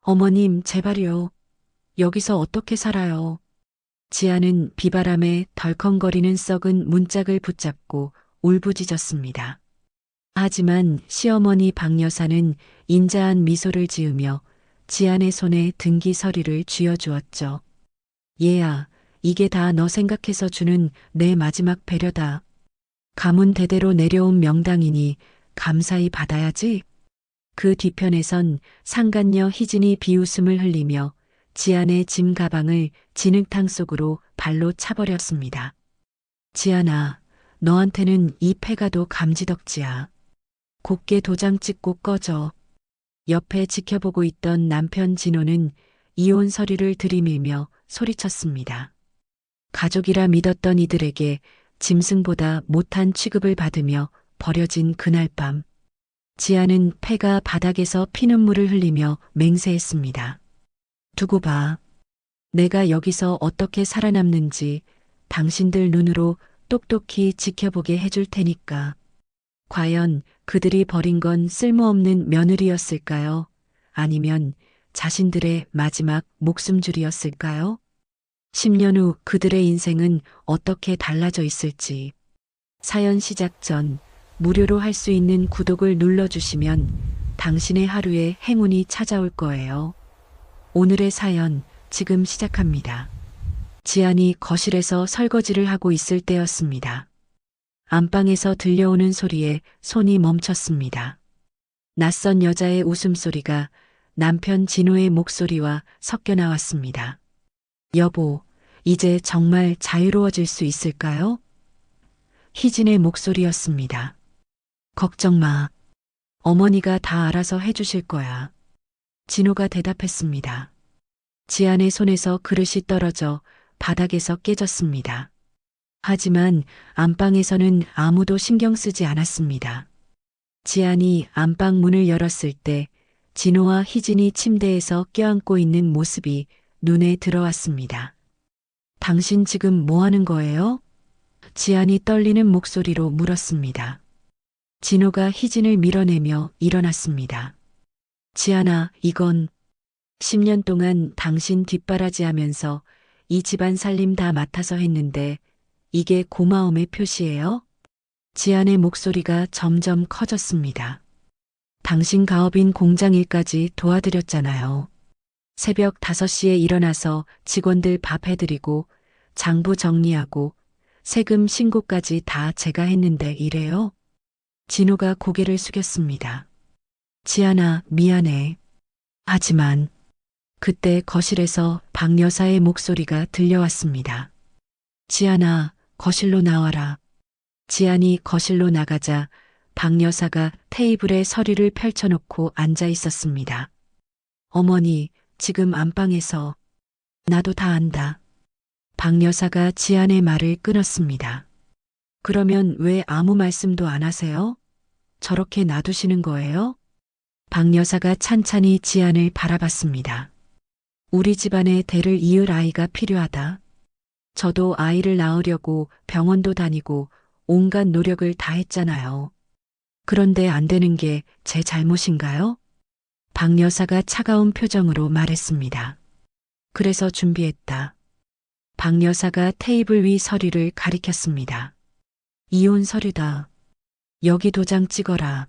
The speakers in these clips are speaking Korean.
어머님, 제발요. 여기서 어떻게 살아요? 지아는 비바람에 덜컹거리는 썩은 문짝을 붙잡고 울부짖었습니다. 하지만 시어머니 박 여사는 인자한 미소를 지으며 지안의 손에 등기 서류를 쥐어주었죠. 얘야, 이게 다 너 생각해서 주는 내 마지막 배려다. 가문 대대로 내려온 명당이니 감사히 받아야지. 그 뒤편에선 상간녀 희진이 비웃음을 흘리며 지안의 짐 가방을 진흙탕 속으로 발로 차버렸습니다. 지안아, 너한테는 이 패가도 감지덕지야. 곱게 도장 찍고 꺼져. 옆에 지켜보고 있던 남편 진호는 이혼 서류를 들이밀며 소리쳤습니다. 가족이라 믿었던 이들에게 짐승보다 못한 취급을 받으며 버려진 그날 밤. 지아는 폐가 바닥에서 피눈물을 흘리며 맹세했습니다. 두고 봐. 내가 여기서 어떻게 살아남는지 당신들 눈으로 똑똑히 지켜보게 해줄 테니까. 과연 그들이 버린 건 쓸모없는 며느리였을까요? 아니면 자신들의 마지막 목숨줄이었을까요? 10년 후 그들의 인생은 어떻게 달라져 있을지. 사연 시작 전 무료로 할 수 있는 구독을 눌러주시면 당신의 하루에 행운이 찾아올 거예요. 오늘의 사연 지금 시작합니다. 지안이 거실에서 설거지를 하고 있을 때였습니다. 안방에서 들려오는 소리에 손이 멈췄습니다. 낯선 여자의 웃음소리가 남편 진호의 목소리와 섞여 나왔습니다. 여보, 이제 정말 자유로워질 수 있을까요? 희진의 목소리였습니다. 걱정 마. 어머니가 다 알아서 해주실 거야. 진호가 대답했습니다. 지안의 손에서 그릇이 떨어져 바닥에서 깨졌습니다. 하지만 안방에서는 아무도 신경 쓰지 않았습니다. 지안이 안방 문을 열었을 때 진호와 희진이 침대에서 껴안고 있는 모습이 눈에 들어왔습니다. 당신 지금 뭐 하는 거예요? 지안이 떨리는 목소리로 물었습니다. 진호가 희진을 밀어내며 일어났습니다. 지안아, 이건 10년 동안 당신 뒷바라지하면서 이 집안 살림 다 맡아서 했는데 이게 고마움의 표시예요? 지안의 목소리가 점점 커졌습니다. 당신 가업인 공장 일까지 도와드렸잖아요. 새벽 5시에 일어나서 직원들 밥 해드리고 장부 정리하고 세금 신고까지 다 제가 했는데 이래요? 진호가 고개를 숙였습니다. 지안아, 미안해. 하지만 그때 거실에서 박 여사의 목소리가 들려왔습니다. 지안아, 거실로 나와라. 지안이 거실로 나가자 박 여사가 테이블에 서류를 펼쳐놓고 앉아 있었습니다. 어머니, 지금 안방에서 나도 다 안다. 박 여사가 지안의 말을 끊었습니다. 그러면 왜 아무 말씀도 안 하세요? 저렇게 놔두시는 거예요? 박 여사가 찬찬히 지안을 바라봤습니다. 우리 집안에 대를 이을 아이가 필요하다. 저도 아이를 낳으려고 병원도 다니고 온갖 노력을 다 했잖아요. 그런데 안 되는 게 제 잘못인가요? 박 여사가 차가운 표정으로 말했습니다. 그래서 준비했다. 박 여사가 테이블 위 서류를 가리켰습니다. 이혼 서류다. 여기 도장 찍어라.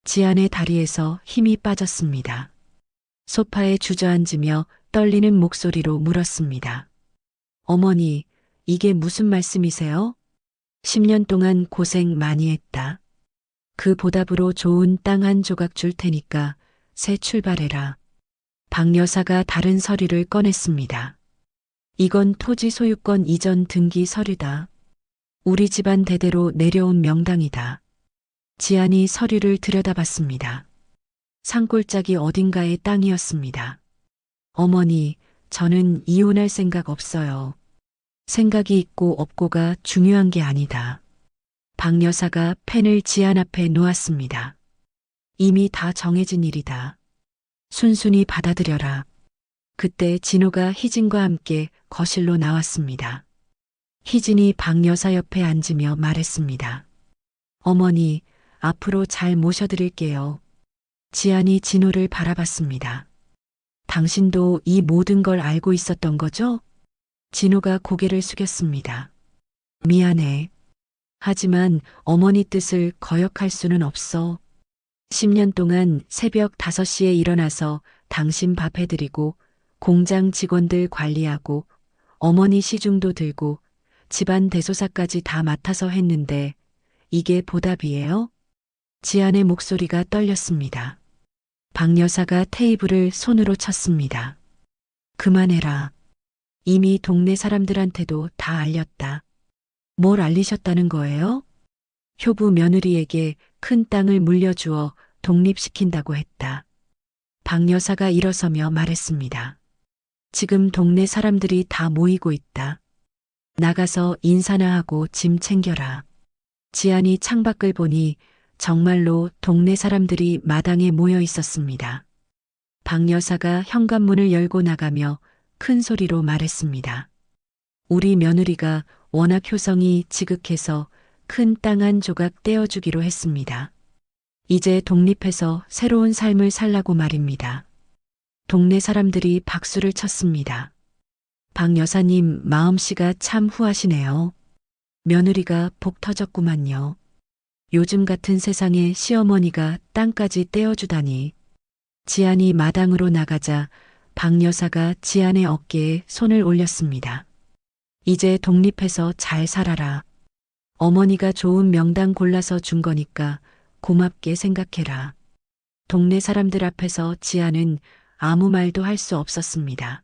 지안의 다리에서 힘이 빠졌습니다. 소파에 주저앉으며 떨리는 목소리로 물었습니다. 어머니, 이게 무슨 말씀이세요? 10년 동안 고생 많이 했다. 그 보답으로 좋은 땅 한 조각 줄 테니까 새 출발해라. 박 여사가 다른 서류를 꺼냈습니다. 이건 토지 소유권 이전 등기 서류다. 우리 집안 대대로 내려온 명당이다. 지안이 서류를 들여다봤습니다. 산골짜기 어딘가의 땅이었습니다. 어머니, 저는 이혼할 생각 없어요. 생각이 있고 없고가 중요한 게 아니다. 박 여사가 펜을 지안 앞에 놓았습니다. 이미 다 정해진 일이다. 순순히 받아들여라. 그때 진호가 희진과 함께 거실로 나왔습니다. 희진이 박 여사 옆에 앉으며 말했습니다. 어머니, 앞으로 잘 모셔드릴게요. 지안이 진호를 바라봤습니다. 당신도 이 모든 걸 알고 있었던 거죠? 진호가 고개를 숙였습니다. 미안해. 하지만 어머니 뜻을 거역할 수는 없어. 10년 동안 새벽 5시에 일어나서 당신 밥 해드리고 공장 직원들 관리하고 어머니 시중도 들고 집안 대소사까지 다 맡아서 했는데 이게 보답이에요? 지안의 목소리가 떨렸습니다. 박 여사가 테이블을 손으로 쳤습니다. 그만해라. 이미 동네 사람들한테도 다 알렸다. 뭘 알리셨다는 거예요? 효부 며느리에게 큰 땅을 물려주어 독립시킨다고 했다. 박 여사가 일어서며 말했습니다. 지금 동네 사람들이 다 모이고 있다. 나가서 인사나 하고 짐 챙겨라. 지안이 창밖을 보니 정말로 동네 사람들이 마당에 모여 있었습니다. 박 여사가 현관문을 열고 나가며 큰 소리로 말했습니다. 우리 며느리가 워낙 효성이 지극해서 큰 땅 한 조각 떼어주기로 했습니다. 이제 독립해서 새로운 삶을 살라고 말입니다. 동네 사람들이 박수를 쳤습니다. 박 여사님 마음씨가 참 후하시네요. 며느리가 복 터졌구만요. 요즘 같은 세상에 시어머니가 땅까지 떼어주다니. 지안이 마당으로 나가자 박 여사가 지안의 어깨에 손을 올렸습니다. 이제 독립해서 잘 살아라. 어머니가 좋은 명당 골라서 준 거니까 고맙게 생각해라. 동네 사람들 앞에서 지안은 아무 말도 할 수 없었습니다.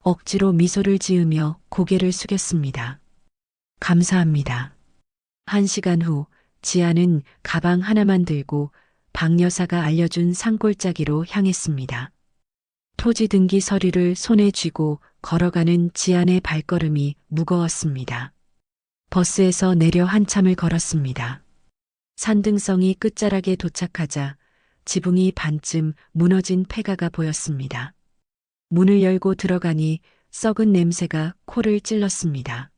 억지로 미소를 지으며 고개를 숙였습니다. 감사합니다. 1시간 후 지안은 가방 하나만 들고 박 여사가 알려준 산골짜기로 향했습니다. 토지 등기 서류를 손에 쥐고 걸어가는 지안의 발걸음이 무거웠습니다. 버스에서 내려 한참을 걸었습니다. 산등성이 끝자락에 도착하자 지붕이 반쯤 무너진 폐가가 보였습니다. 문을 열고 들어가니 썩은 냄새가 코를 찔렀습니다.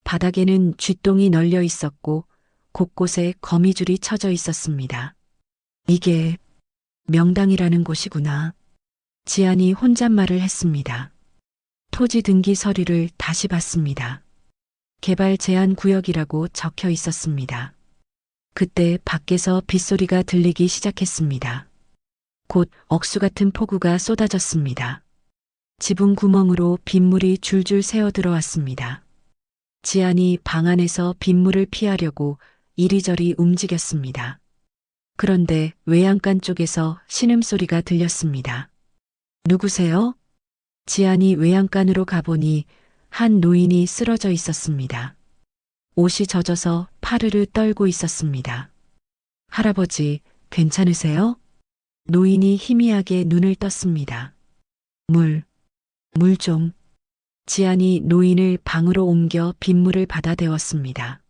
바닥에는 쥐똥이 널려 있었고 곳곳에 거미줄이 쳐져 있었습니다. 이게 명당이라는 곳이구나. 지안이 혼잣말을 했습니다. 토지 등기 서류를 다시 봤습니다. 개발 제한 구역이라고 적혀 있었습니다. 그때 밖에서 빗소리가 들리기 시작했습니다. 곧 억수 같은 폭우가 쏟아졌습니다. 지붕 구멍으로 빗물이 줄줄 새어 들어왔습니다. 지안이 방 안에서 빗물을 피하려고 이리저리 움직였습니다. 그런데 외양간 쪽에서 신음소리가 들렸습니다. 누구세요? 지안이 외양간으로 가보니 한 노인이 쓰러져 있었습니다. 옷이 젖어서 파르르 떨고 있었습니다. 할아버지, 괜찮으세요? 노인이 희미하게 눈을 떴습니다. 물 좀. 지안이 노인을 방으로 옮겨 빗물을 받아대었습니다.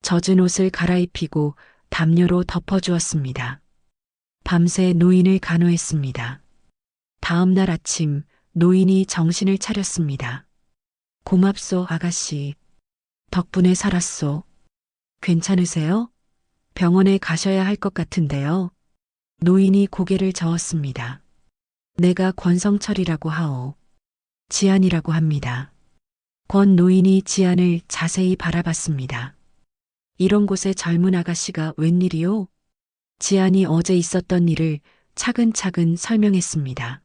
젖은 옷을 갈아입히고 담요로 덮어주었습니다. 밤새 노인을 간호했습니다. 다음 날 아침 노인이 정신을 차렸습니다. 고맙소, 아가씨. 덕분에 살았소. 괜찮으세요? 병원에 가셔야 할 것 같은데요. 노인이 고개를 저었습니다. 내가 권성철이라고 하오. 지안이라고 합니다. 권 노인이 지안을 자세히 바라봤습니다. 이런 곳에 젊은 아가씨가 웬일이요? 지안이 어제 있었던 일을 차근차근 설명했습니다.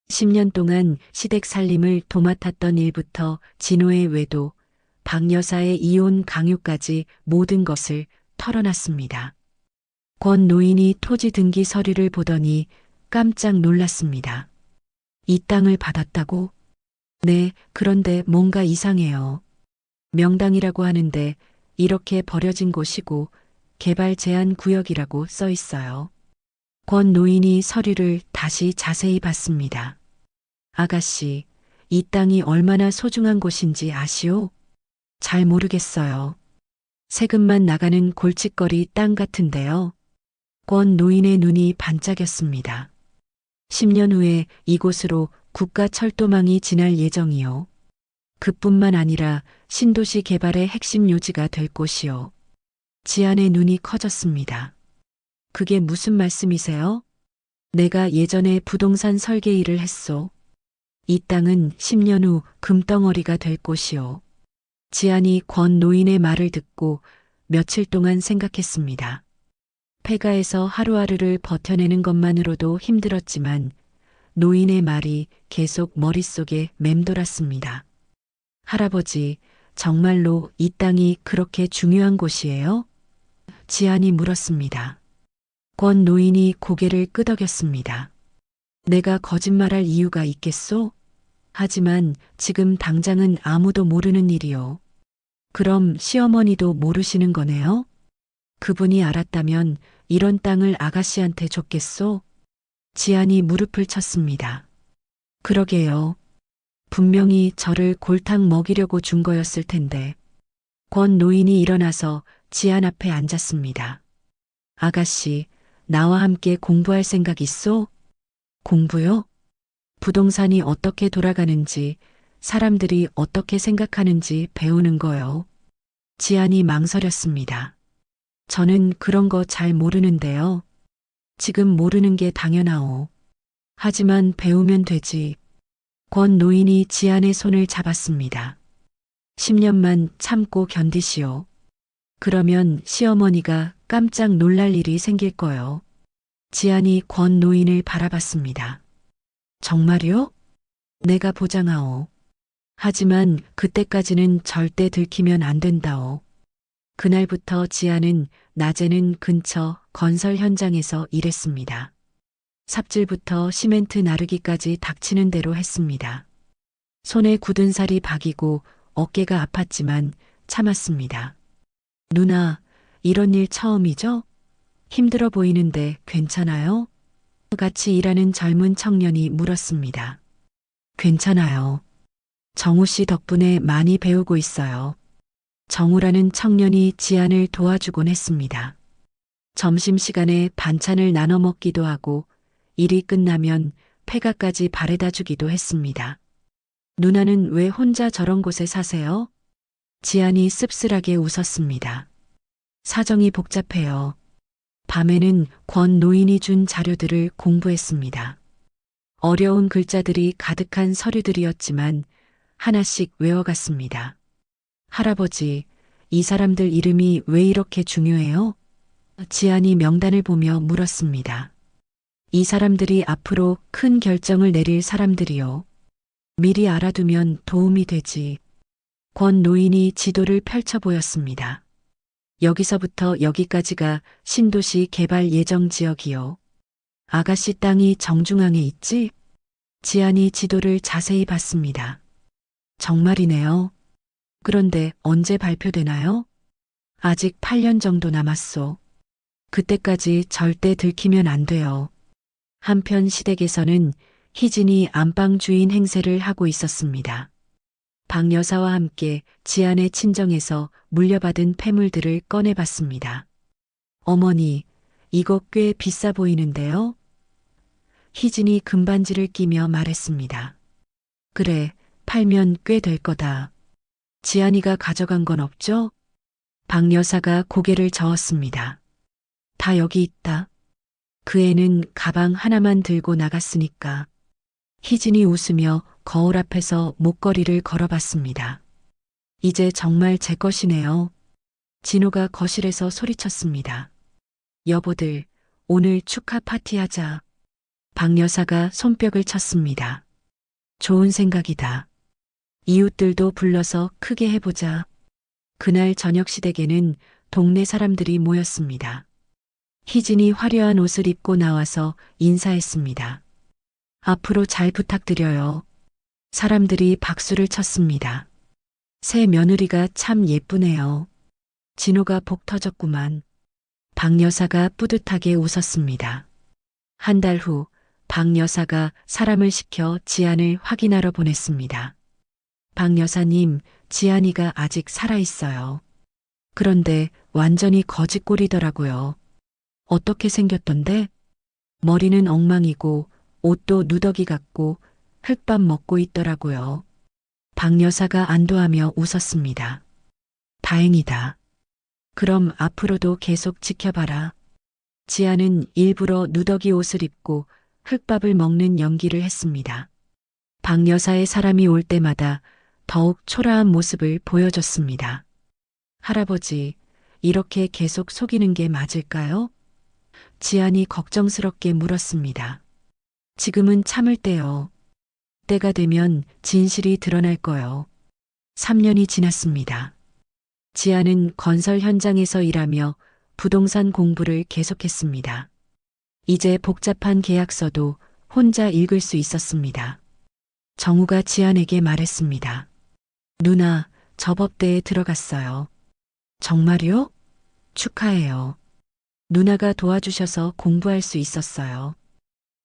10년 동안 시댁 살림을 도맡았던 일부터 진호의 외도, 박 여사의 이혼 강요까지 모든 것을 털어놨습니다. 권 노인이 토지 등기 서류를 보더니 깜짝 놀랐습니다. 이 땅을 받았다고? 네, 그런데 뭔가 이상해요. 명당이라고 하는데 이렇게 버려진 곳이고 개발 제한 구역이라고 써 있어요. 권 노인이 서류를 다시 자세히 봤습니다. 아가씨, 이 땅이 얼마나 소중한 곳인지 아시오? 잘 모르겠어요. 세금만 나가는 골칫거리 땅 같은데요. 권 노인의 눈이 반짝였습니다. 10년 후에 이곳으로 국가철도망이 지날 예정이요. 그뿐만 아니라 신도시 개발의 핵심 요지가 될 곳이요. 지안의 눈이 커졌습니다. 그게 무슨 말씀이세요? 내가 예전에 부동산 설계 일을 했소. 이 땅은 10년 후 금덩어리가 될 곳이오. 지안이 권 노인의 말을 듣고 며칠 동안 생각했습니다. 폐가에서 하루하루를 버텨내는 것만으로도 힘들었지만 노인의 말이 계속 머릿속에 맴돌았습니다. 할아버지, 정말로 이 땅이 그렇게 중요한 곳이에요? 지안이 물었습니다. 권 노인이 고개를 끄덕였습니다. 내가 거짓말할 이유가 있겠소? 하지만 지금 당장은 아무도 모르는 일이요. 그럼 시어머니도 모르시는 거네요? 그분이 알았다면 이런 땅을 아가씨한테 줬겠소? 지안이 무릎을 쳤습니다. 그러게요. 분명히 저를 골탕 먹이려고 준 거였을 텐데. 권 노인이 일어나서 지안 앞에 앉았습니다. 아가씨, 나와 함께 공부할 생각 있소? 공부요? 부동산이 어떻게 돌아가는지, 사람들이 어떻게 생각하는지 배우는 거요. 지안이 망설였습니다. 저는 그런 거 잘 모르는데요. 지금 모르는 게 당연하오. 하지만 배우면 되지. 권 노인이 지안의 손을 잡았습니다. 10년만 참고 견디시오. 그러면 시어머니가 깜짝 놀랄 일이 생길 거요. 지안이 권 노인을 바라봤습니다. 정말요? 내가 보장하오. 하지만 그때까지는 절대 들키면 안 된다오. 그날부터 지안은 낮에는 근처 건설 현장에서 일했습니다. 삽질부터 시멘트 나르기까지 닥치는 대로 했습니다. 손에 굳은 살이 박이고 어깨가 아팠지만 참았습니다. 누나, 이런 일 처음이죠? 힘들어 보이는데 괜찮아요? 같이 일하는 젊은 청년이 물었습니다. 괜찮아요. 정우 씨 덕분에 많이 배우고 있어요. 정우라는 청년이 지안을 도와주곤 했습니다. 점심시간에 반찬을 나눠 먹기도 하고 일이 끝나면 폐가까지 바래다 주기도 했습니다. 누나는 왜 혼자 저런 곳에 사세요? 지안이 씁쓸하게 웃었습니다. 사정이 복잡해요. 밤에는 권 노인이 준 자료들을 공부했습니다. 어려운 글자들이 가득한 서류들이었지만 하나씩 외워갔습니다. 할아버지, 이 사람들 이름이 왜 이렇게 중요해요? 지안이 명단을 보며 물었습니다. 이 사람들이 앞으로 큰 결정을 내릴 사람들이요. 미리 알아두면 도움이 되지. 권 노인이 지도를 펼쳐 보였습니다. 여기서부터 여기까지가 신도시 개발 예정 지역이요. 아가씨 땅이 정중앙에 있지? 지안이 지도를 자세히 봤습니다. 정말이네요. 그런데 언제 발표되나요? 아직 8년 정도 남았소. 그때까지 절대 들키면 안 돼요. 한편 시댁에서는 희진이 안방 주인 행세를 하고 있었습니다. 박 여사와 함께 지안의 친정에서 물려받은 폐물들을 꺼내봤습니다. 어머니, 이거 꽤 비싸 보이는데요? 희진이 금반지를 끼며 말했습니다. 그래, 팔면 꽤 될 거다. 지안이가 가져간 건 없죠? 박 여사가 고개를 저었습니다. 다 여기 있다. 그 애는 가방 하나만 들고 나갔으니까. 희진이 웃으며 거울 앞에서 목걸이를 걸어봤습니다. 이제 정말 제 것이네요. 진호가 거실에서 소리쳤습니다. 여보들, 오늘 축하 파티하자. 박 여사가 손뼉을 쳤습니다. 좋은 생각이다. 이웃들도 불러서 크게 해보자. 그날 저녁 시댁에는 동네 사람들이 모였습니다. 희진이 화려한 옷을 입고 나와서 인사했습니다. 앞으로 잘 부탁드려요. 사람들이 박수를 쳤습니다. 새 며느리가 참 예쁘네요. 진호가 복 터졌구만. 박 여사가 뿌듯하게 웃었습니다. 한 달 후 박 여사가 사람을 시켜 지안을 확인하러 보냈습니다. 박 여사님, 지안이가 아직 살아있어요. 그런데 완전히 거짓골이더라고요. 어떻게 생겼던데? 머리는 엉망이고 옷도 누더기 같고 흙밥 먹고 있더라고요. 박 여사가 안도하며 웃었습니다. 다행이다. 그럼 앞으로도 계속 지켜봐라. 지안은 일부러 누더기 옷을 입고 흙밥을 먹는 연기를 했습니다. 박 여사의 사람이 올 때마다 더욱 초라한 모습을 보여줬습니다. 할아버지, 이렇게 계속 속이는 게 맞을까요? 지안이 걱정스럽게 물었습니다. 지금은 참을 때요. 때가 되면 진실이 드러날 거요. 3년이 지났습니다. 지안은 건설 현장에서 일하며 부동산 공부를 계속했습니다. 이제 복잡한 계약서도 혼자 읽을 수 있었습니다. 정우가 지안에게 말했습니다. 누나, 저 법대에 들어갔어요. 정말요? 축하해요. 누나가 도와주셔서 공부할 수 있었어요.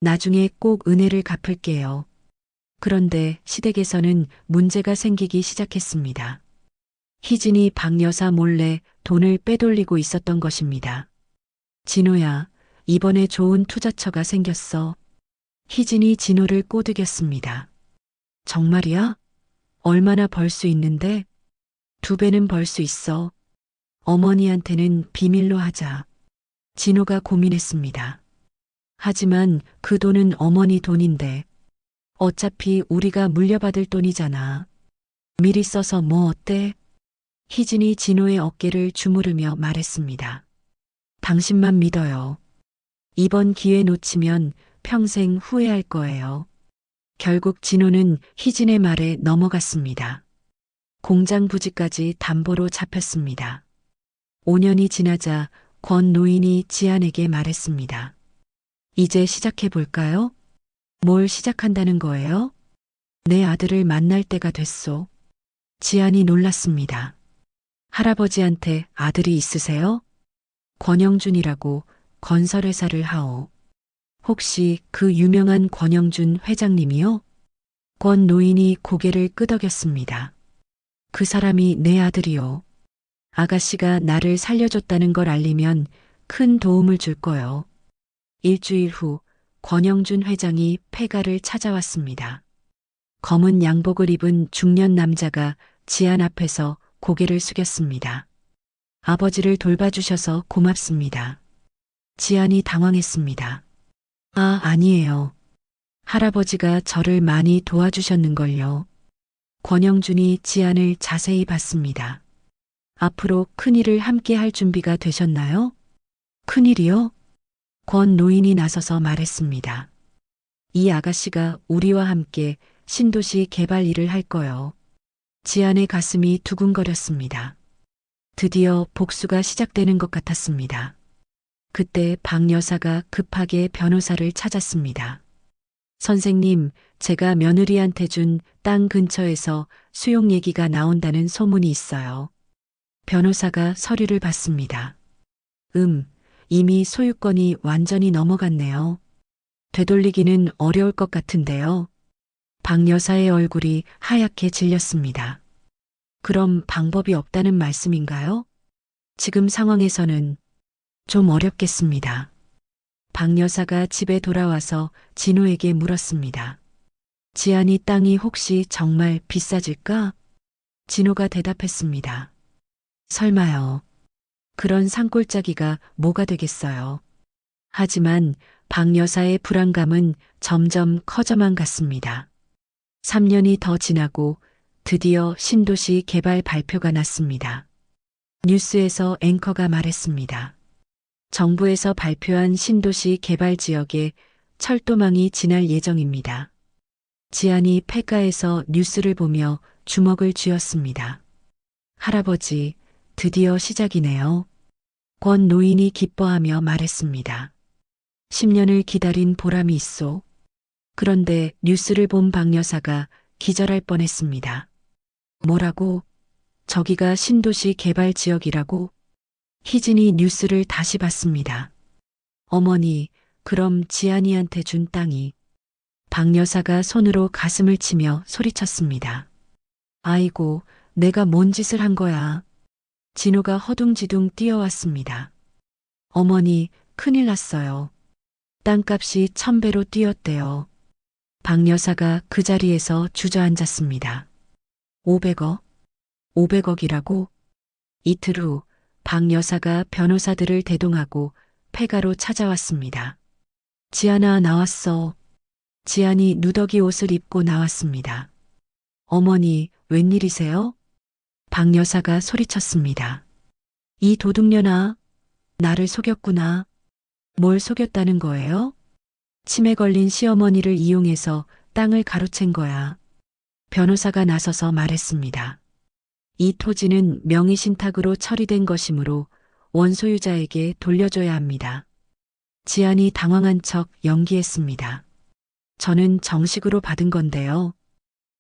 나중에 꼭 은혜를 갚을게요. 그런데 시댁에서는 문제가 생기기 시작했습니다. 희진이 박 여사 몰래 돈을 빼돌리고 있었던 것입니다. 진호야, 이번에 좋은 투자처가 생겼어. 희진이 진호를 꼬드겼습니다. 정말이야? 얼마나 벌 수 있는데? 2배는 벌 수 있어. 어머니한테는 비밀로 하자. 진호가 고민했습니다. 하지만 그 돈은 어머니 돈인데 어차피 우리가 물려받을 돈이잖아. 미리 써서 뭐 어때? 희진이 진호의 어깨를 주무르며 말했습니다. 당신만 믿어요. 이번 기회 놓치면 평생 후회할 거예요. 결국 진호는 희진의 말에 넘어갔습니다. 공장 부지까지 담보로 잡혔습니다. 5년이 지나자 권 노인이 지안에게 말했습니다. 이제 시작해 볼까요? 뭘 시작한다는 거예요? 내 아들을 만날 때가 됐소. 지안이 놀랐습니다. 할아버지한테 아들이 있으세요? 권영준이라고 건설회사를 하오. 혹시 그 유명한 권영준 회장님이요? 권 노인이 고개를 끄덕였습니다. 그 사람이 내 아들이요. 아가씨가 나를 살려줬다는 걸 알리면 큰 도움을 줄 거요. 일주일 후 권영준 회장이 폐가를 찾아왔습니다. 검은 양복을 입은 중년 남자가 지안 앞에서 고개를 숙였습니다. 아버지를 돌봐주셔서 고맙습니다. 지안이 당황했습니다. 아, 아니에요. 할아버지가 저를 많이 도와주셨는걸요. 권영준이 지안을 자세히 봤습니다. 앞으로 큰일을 함께 할 준비가 되셨나요? 큰일이요? 권 노인이 나서서 말했습니다. 이 아가씨가 우리와 함께 신도시 개발 일을 할 거요. 지안의 가슴이 두근거렸습니다. 드디어 복수가 시작되는 것 같았습니다. 그때 박 여사가 급하게 변호사를 찾았습니다. 선생님, 제가 며느리한테 준 땅 근처에서 수용 얘기가 나온다는 소문이 있어요. 변호사가 서류를 받습니다. 이미 소유권이 완전히 넘어갔네요. 되돌리기는 어려울 것 같은데요. 박 여사의 얼굴이 하얗게 질렸습니다. 그럼 방법이 없다는 말씀인가요? 지금 상황에서는 좀 어렵겠습니다. 박 여사가 집에 돌아와서 진호에게 물었습니다. 지안이 땅이 혹시 정말 비싸질까? 진호가 대답했습니다. 설마요. 그런 산골짜기가 뭐가 되겠어요. 하지만 박 여사의 불안감은 점점 커져만 갔습니다. 3년이 더 지나고 드디어 신도시 개발 발표가 났습니다. 뉴스에서 앵커가 말했습니다. 정부에서 발표한 신도시 개발 지역에 철도망이 지날 예정입니다. 지안이 폐가에서 뉴스를 보며 주먹을 쥐었습니다. 할아버지, 드디어 시작이네요. 권 노인이 기뻐하며 말했습니다. 10년을 기다린 보람이 있소. 그런데 뉴스를 본 박 여사가 기절할 뻔했습니다. 뭐라고? 저기가 신도시 개발 지역이라고? 희진이 뉴스를 다시 봤습니다. 어머니, 그럼 지안이한테 준 땅이. 박 여사가 손으로 가슴을 치며 소리쳤습니다. 아이고, 내가 뭔 짓을 한 거야. 진호가 허둥지둥 뛰어왔습니다. 어머니, 큰일 났어요. 땅값이 1000배로 뛰었대요. 박 여사가 그 자리에서 주저앉았습니다. 500억? 500억이라고? 이틀 후 박 여사가 변호사들을 대동하고 폐가로 찾아왔습니다. 지안아, 나왔어. 지안이 누더기 옷을 입고 나왔습니다. 어머니, 웬일이세요? 박 여사가 소리쳤습니다. 이 도둑년아, 나를 속였구나. 뭘 속였다는 거예요? 치매 걸린 시어머니를 이용해서 땅을 가로챈 거야. 변호사가 나서서 말했습니다. 이 토지는 명의신탁으로 처리된 것이므로 원소유자에게 돌려줘야 합니다. 지안이 당황한 척 연기했습니다. 저는 정식으로 받은 건데요.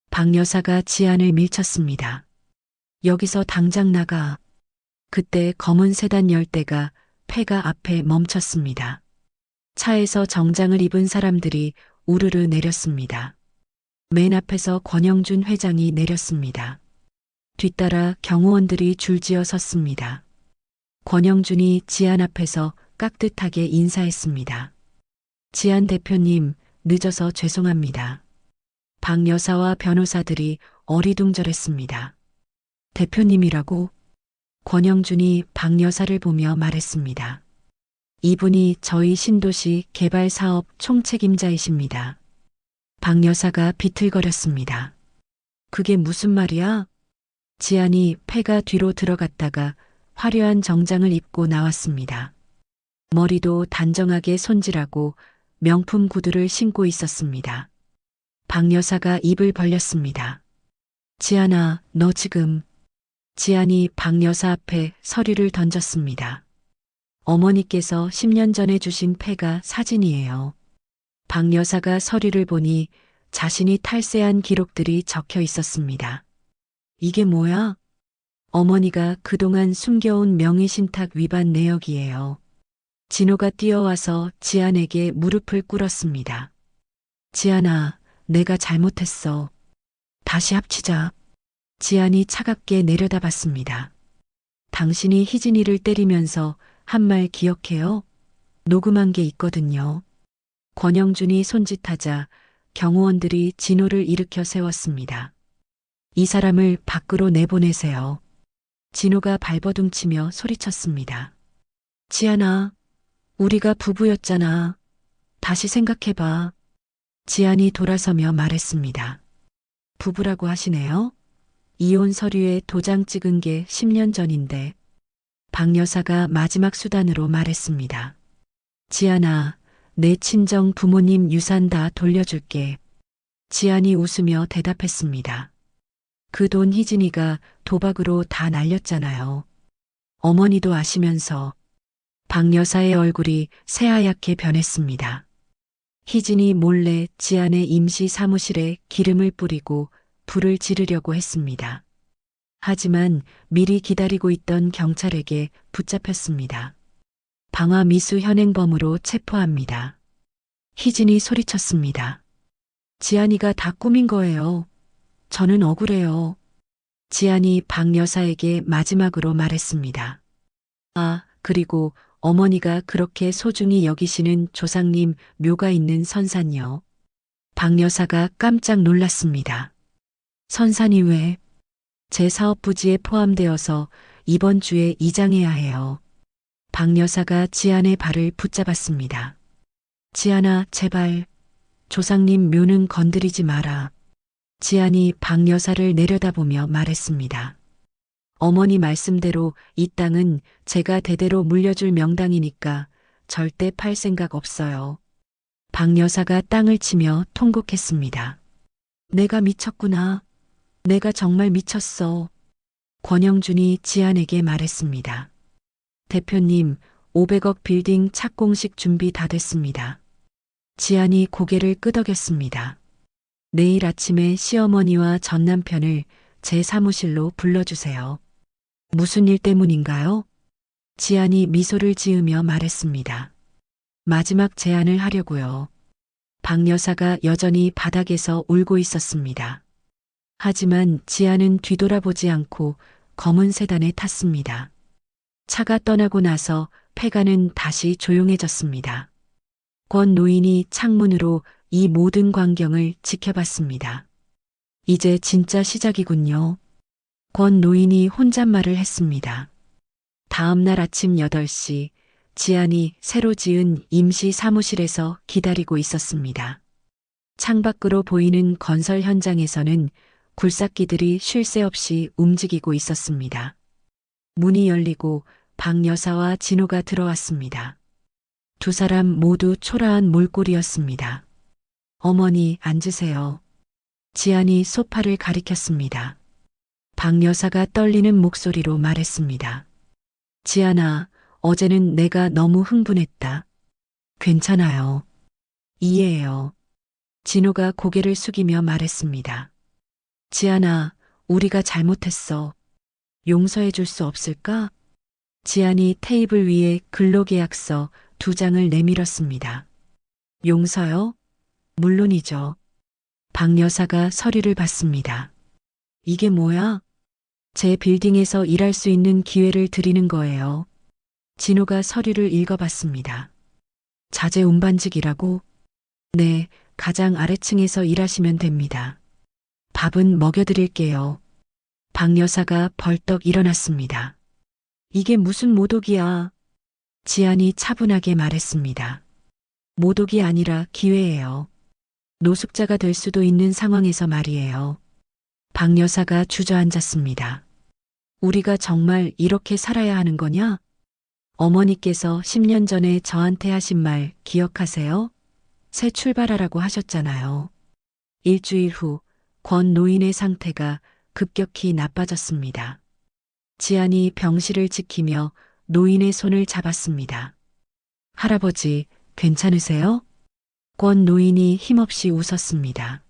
박 여사가 지안을 밀쳤습니다. 여기서 당장 나가. 그때 검은 세단 열대가 폐가 앞에 멈췄습니다. 차에서 정장을 입은 사람들이 우르르 내렸습니다. 맨 앞에서 권영준 회장이 내렸습니다. 뒤따라 경호원들이 줄지어 섰습니다. 권영준이 지안 앞에서 깍듯하게 인사했습니다. 지안 대표님, 늦어서 죄송합니다. 박 여사와 변호사들이 어리둥절했습니다. 대표님이라고? 권영준이 박 여사를 보며 말했습니다. 이분이 저희 신도시 개발사업 총책임자이십니다. 박 여사가 비틀거렸습니다. 그게 무슨 말이야? 지안이 폐가 뒤로 들어갔다가 화려한 정장을 입고 나왔습니다. 머리도 단정하게 손질하고 명품 구두를 신고 있었습니다. 박 여사가 입을 벌렸습니다. 지안아, 너 지금... 지안이 박 여사 앞에 서류를 던졌습니다. 어머니께서 10년 전에 주신 폐가 사진이에요. 박 여사가 서류를 보니 자신이 탈세한 기록들이 적혀 있었습니다. 이게 뭐야? 어머니가 그동안 숨겨온 명의신탁 위반 내역이에요. 진호가 뛰어와서 지안에게 무릎을 꿇었습니다. 지안아, 내가 잘못했어. 다시 합치자. 지안이 차갑게 내려다봤습니다. 당신이 희진이를 때리면서 한 말 기억해요? 녹음한 게 있거든요. 권영준이 손짓하자 경호원들이 진호를 일으켜 세웠습니다. 이 사람을 밖으로 내보내세요. 진호가 발버둥치며 소리쳤습니다. 지안아, 우리가 부부였잖아. 다시 생각해봐. 지안이 돌아서며 말했습니다. 부부라고 하시네요? 이혼 서류에 도장 찍은 게 10년 전인데. 박 여사가 마지막 수단으로 말했습니다. 지안아, 내 친정 부모님 유산 다 돌려줄게. 지안이 웃으며 대답했습니다. 그 돈 희진이가 도박으로 다 날렸잖아요. 어머니도 아시면서. 박 여사의 얼굴이 새하얗게 변했습니다. 희진이 몰래 지안의 임시 사무실에 기름을 뿌리고 불을 지르려고 했습니다. 하지만 미리 기다리고 있던 경찰에게 붙잡혔습니다. 방화 미수 현행범으로 체포합니다. 희진이 소리쳤습니다. 지안이가 다 꾸민 거예요. 저는 억울해요. 지안이 박 여사에게 마지막으로 말했습니다. 아, 그리고 어머니가 그렇게 소중히 여기시는 조상님 묘가 있는 선산이요. 박 여사가 깜짝 놀랐습니다. 선산이 왜? 제 사업 부지에 포함되어서 이번 주에 이장해야 해요. 박 여사가 지안의 발을 붙잡았습니다. 지안아, 제발. 조상님 묘는 건드리지 마라. 지안이 박 여사를 내려다보며 말했습니다. 어머니 말씀대로 이 땅은 제가 대대로 물려줄 명당이니까 절대 팔 생각 없어요. 박 여사가 땅을 치며 통곡했습니다. 내가 미쳤구나. 내가 정말 미쳤어. 권영준이 지안에게 말했습니다. 대표님, 500억 빌딩 착공식 준비 다 됐습니다. 지안이 고개를 끄덕였습니다. 내일 아침에 시어머니와 전 남편을 제 사무실로 불러주세요. 무슨 일 때문인가요? 지안이 미소를 지으며 말했습니다. 마지막 제안을 하려고요. 박 여사가 여전히 바닥에서 울고 있었습니다. 하지만 지안은 뒤돌아보지 않고 검은 세단에 탔습니다. 차가 떠나고 나서 폐가는 다시 조용해졌습니다. 권 노인이 창문으로 이 모든 광경을 지켜봤습니다. 이제 진짜 시작이군요. 권 노인이 혼잣말을 했습니다. 다음 날 아침 8시 지안이 새로 지은 임시 사무실에서 기다리고 있었습니다. 창밖으로 보이는 건설 현장에서는 굴삭기들이 쉴 새 없이 움직이고 있었습니다. 문이 열리고 박 여사와 진호가 들어왔습니다. 두 사람 모두 초라한 몰골이었습니다. 어머니, 앉으세요. 지안이 소파를 가리켰습니다. 박 여사가 떨리는 목소리로 말했습니다. 지안아, 어제는 내가 너무 흥분했다. 괜찮아요. 이해해요. 진호가 고개를 숙이며 말했습니다. 지안아, 우리가 잘못했어. 용서해 줄 수 없을까? 지안이 테이블 위에 근로계약서 2장을 내밀었습니다. 용서요? 물론이죠. 박 여사가 서류를 받습니다. 이게 뭐야? 제 빌딩에서 일할 수 있는 기회를 드리는 거예요. 진호가 서류를 읽어봤습니다. 자재 운반직이라고? 네, 가장 아래층에서 일하시면 됩니다. 밥은 먹여드릴게요. 박 여사가 벌떡 일어났습니다. 이게 무슨 모독이야? 지안이 차분하게 말했습니다. 모독이 아니라 기회예요. 노숙자가 될 수도 있는 상황에서 말이에요. 박 여사가 주저앉았습니다. 우리가 정말 이렇게 살아야 하는 거냐? 어머니께서 10년 전에 저한테 하신 말 기억하세요? 새 출발하라고 하셨잖아요. 일주일 후 권 노인의 상태가 급격히 나빠졌습니다. 지안이 병실을 지키며 노인의 손을 잡았습니다. 할아버지, 괜찮으세요? 권 노인이 힘없이 웃었습니다.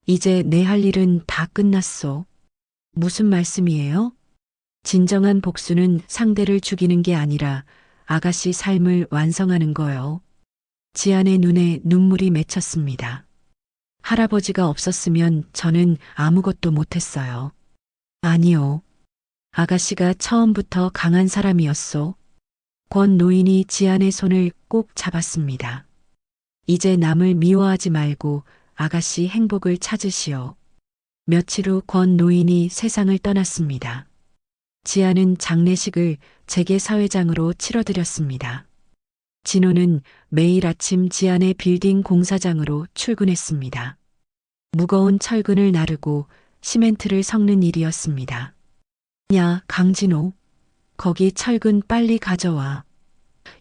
이제 내 할 일은 다 끝났소. 무슨 말씀이에요? 진정한 복수는 상대를 죽이는 게 아니라 아가씨 삶을 완성하는 거요. 지안의 눈에 눈물이 맺혔습니다. 할아버지가 없었으면 저는 아무것도 못했어요. 아니요. 아가씨가 처음부터 강한 사람이었소. 권 노인이 지안의 손을 꼭 잡았습니다. 이제 남을 미워하지 말고 아가씨 행복을 찾으시오. 며칠 후 권 노인이 세상을 떠났습니다. 지안은 장례식을 재계 사회장으로 치러드렸습니다. 진호는 매일 아침 지안의 빌딩 공사장으로 출근했습니다. 무거운 철근을 나르고 시멘트를 섞는 일이었습니다. 야, 강진호. 거기 철근 빨리 가져와.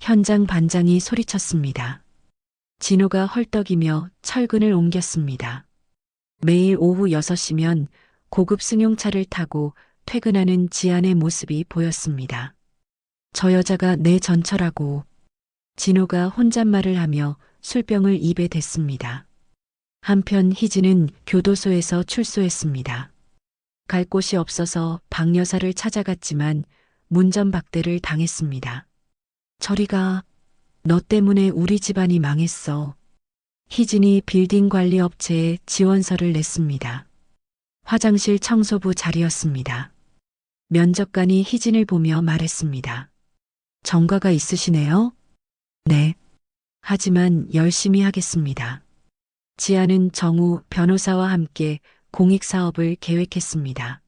현장 반장이 소리쳤습니다. 진호가 헐떡이며 철근을 옮겼습니다. 매일 오후 6시면 고급 승용차를 타고 퇴근하는 지안의 모습이 보였습니다. 저 여자가 내 전처라고. 진호가 혼잣말을 하며 술병을 입에 댔습니다. 한편 희진은 교도소에서 출소했습니다. 갈 곳이 없어서 박 여사를 찾아갔지만 문전박대를 당했습니다. 저리 가. 너 때문에 우리 집안이 망했어. 희진이 빌딩 관리 업체에 지원서를 냈습니다. 화장실 청소부 자리였습니다. 면접관이 희진을 보며 말했습니다. 전과가 있으시네요? 네. 하지만 열심히 하겠습니다. 지안은 정우 변호사와 함께 공익사업을 계획했습니다.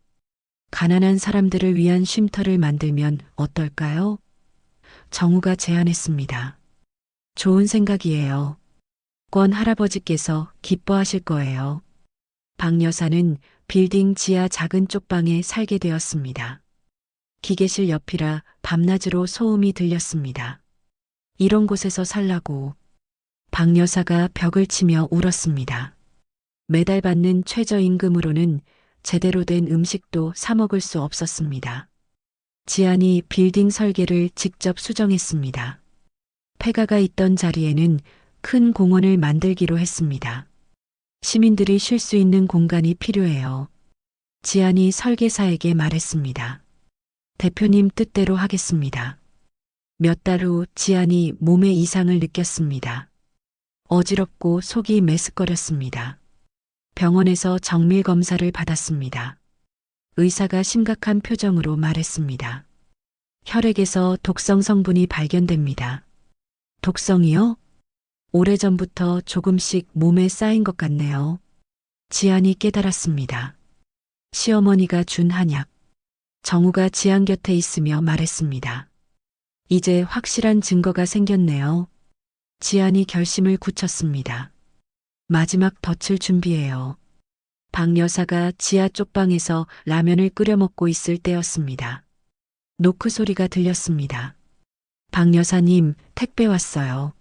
가난한 사람들을 위한 쉼터를 만들면 어떨까요? 정우가 제안했습니다. 좋은 생각이에요. 권 할아버지께서 기뻐하실 거예요. 박 여사는 빌딩 지하 작은 쪽방에 살게 되었습니다. 기계실 옆이라 밤낮으로 소음이 들렸습니다. 이런 곳에서 살라고. 박 여사가 벽을 치며 울었습니다. 매달 받는 최저임금으로는 제대로 된 음식도 사 먹을 수 없었습니다. 지안이 빌딩 설계를 직접 수정했습니다. 폐가가 있던 자리에는 큰 공원을 만들기로 했습니다. 시민들이 쉴 수 있는 공간이 필요해요. 지안이 설계사에게 말했습니다. 대표님 뜻대로 하겠습니다. 몇 달 후 지안이 몸에 이상을 느꼈습니다. 어지럽고 속이 메스꺼렸습니다. 병원에서 정밀 검사를 받았습니다. 의사가 심각한 표정으로 말했습니다. 혈액에서 독성 성분이 발견됩니다. 독성이요? 오래전부터 조금씩 몸에 쌓인 것 같네요. 지안이 깨달았습니다. 시어머니가 준 한약. 정우가 지안 곁에 있으며 말했습니다. 이제 확실한 증거가 생겼네요. 지안이 결심을 굳혔습니다. 마지막 덫을 준비해요. 박 여사가 지하 쪽방에서 라면을 끓여 먹고 있을 때였습니다. 노크 소리가 들렸습니다. 박 여사님, 택배 왔어요.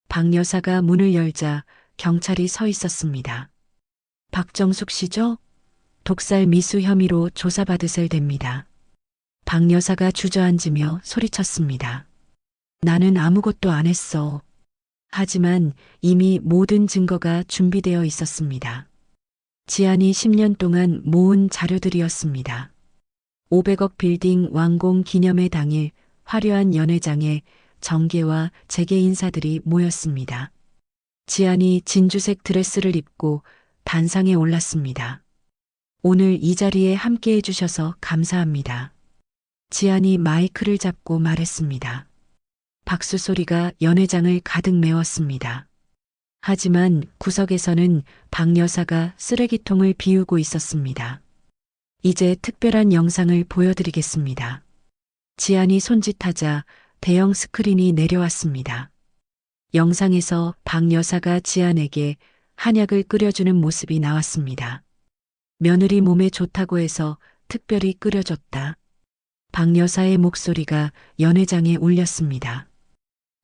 박 여사가 문을 열자 경찰이 서 있었습니다. 박정숙 씨죠? 독살 미수 혐의로 조사받으실 됩니다. 박 여사가 주저앉으며 소리쳤습니다. 나는 아무것도 안 했어. 하지만 이미 모든 증거가 준비되어 있었습니다. 지안이 10년 동안 모은 자료들이었습니다. 500억 빌딩 완공 기념회 당일 화려한 연회장에 정계와 재계 인사들이 모였습니다. 지안이 진주색 드레스를 입고 단상에 올랐습니다. 오늘 이 자리에 함께 해주셔서 감사합니다. 지안이 마이크를 잡고 말했습니다. 박수 소리가 연회장을 가득 메웠습니다. 하지만 구석에서는 박 여사가 쓰레기통을 비우고 있었습니다. 이제 특별한 영상을 보여드리겠습니다. 지안이 손짓하자 대형 스크린이 내려왔습니다. 영상에서 박 여사가 지안에게 한약을 끓여주는 모습이 나왔습니다. 며느리 몸에 좋다고 해서 특별히 끓여줬다. 박 여사의 목소리가 연회장에 울렸습니다.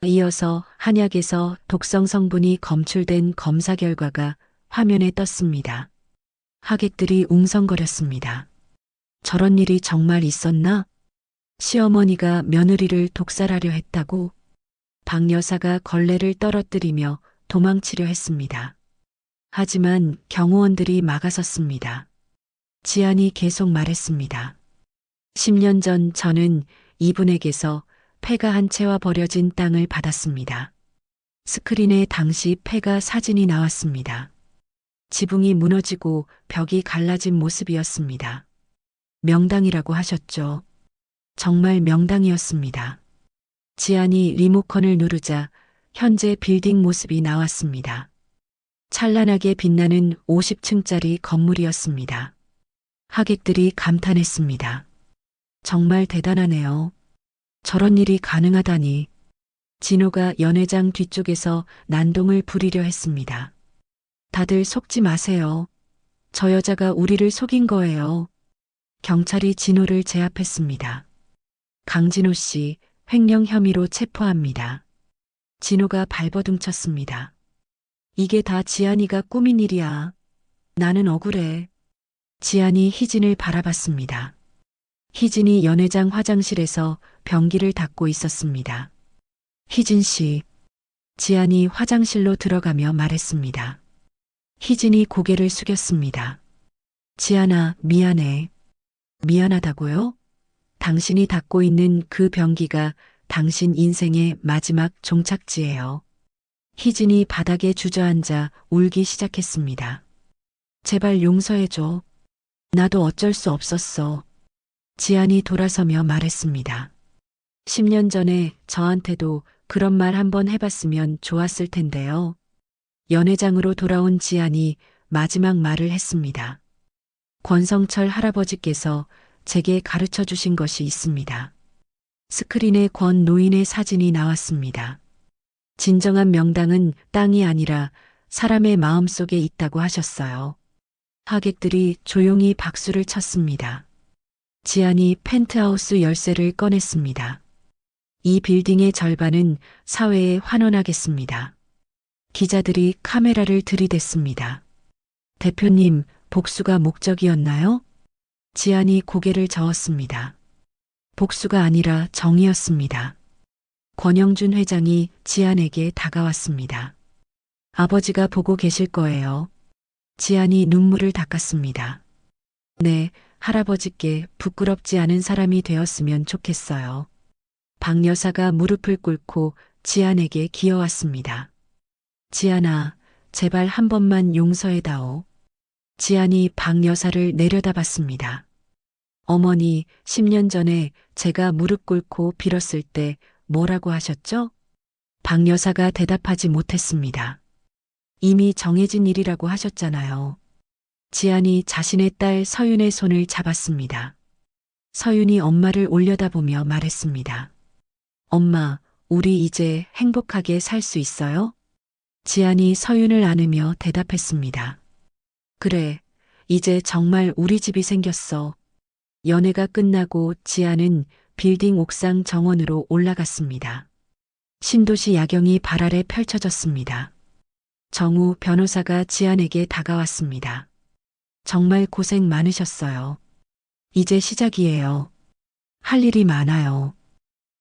이어서 한약에서 독성 성분이 검출된 검사 결과가 화면에 떴습니다. 하객들이 웅성거렸습니다. 저런 일이 정말 있었나? 시어머니가 며느리를 독살하려 했다고? 박 여사가 걸레를 떨어뜨리며 도망치려 했습니다. 하지만 경호원들이 막아섰습니다. 지안이 계속 말했습니다. 10년 전 저는 이분에게서 폐가 한 채와 버려진 땅을 받았습니다. 스크린에 당시 폐가 사진이 나왔습니다. 지붕이 무너지고 벽이 갈라진 모습이었습니다. 명당이라고 하셨죠. 정말 명당이었습니다. 지안이 리모컨을 누르자 현재 빌딩 모습이 나왔습니다. 찬란하게 빛나는 50층짜리 건물이었습니다. 하객들이 감탄했습니다. 정말 대단하네요. 저런 일이 가능하다니. 진호가 연회장 뒤쪽에서 난동을 부리려 했습니다. 다들 속지 마세요. 저 여자가 우리를 속인 거예요. 경찰이 진호를 제압했습니다. 강진호 씨, 횡령 혐의로 체포합니다. 진호가 발버둥쳤습니다. 이게 다 지안이가 꾸민 일이야. 나는 억울해. 지안이 희진을 바라봤습니다. 희진이 연회장 화장실에서 변기를 닦고 있었습니다. 희진 씨. 지안이 화장실로 들어가며 말했습니다. 희진이 고개를 숙였습니다. 지안아, 미안해. 미안하다고요? 당신이 닦고 있는 그 변기가 당신 인생의 마지막 종착지예요. 희진이 바닥에 주저앉아 울기 시작했습니다. 제발 용서해줘. 나도 어쩔 수 없었어. 지안이 돌아서며 말했습니다. 10년 전에 저한테도 그런 말 한번 해봤으면 좋았을 텐데요. 연회장으로 돌아온 지안이 마지막 말을 했습니다. 권성철 할아버지께서 제게 가르쳐 주신 것이 있습니다. 스크린에 권 노인의 사진이 나왔습니다. 진정한 명당은 땅이 아니라 사람의 마음 속에 있다고 하셨어요. 하객들이 조용히 박수를 쳤습니다. 지안이 펜트하우스 열쇠를 꺼냈습니다. 이 빌딩의 절반은 사회에 환원하겠습니다. 기자들이 카메라를 들이댔습니다. 대표님, 복수가 목적이었나요? 지안이 고개를 저었습니다. 복수가 아니라 정의였습니다. 권영준 회장이 지안에게 다가왔습니다. 아버지가 보고 계실 거예요. 지안이 눈물을 닦았습니다. 네, 할아버지께 부끄럽지 않은 사람이 되었으면 좋겠어요. 박 여사가 무릎을 꿇고 지안에게 기어왔습니다. 지안아, 제발 한 번만 용서해다오. 지안이 박 여사를 내려다봤습니다. 어머니, 10년 전에 제가 무릎 꿇고 빌었을 때 뭐라고 하셨죠? 박 여사가 대답하지 못했습니다. 이미 정해진 일이라고 하셨잖아요. 지안이 자신의 딸 서윤의 손을 잡았습니다. 서윤이 엄마를 올려다보며 말했습니다. 엄마, 우리 이제 행복하게 살 수 있어요? 지안이 서윤을 안으며 대답했습니다. 그래, 이제 정말 우리 집이 생겼어. 연애가 끝나고 지안은 빌딩 옥상 정원으로 올라갔습니다. 신도시 야경이 발 아래 펼쳐졌습니다. 정우 변호사가 지안에게 다가왔습니다. 정말 고생 많으셨어요. 이제 시작이에요. 할 일이 많아요.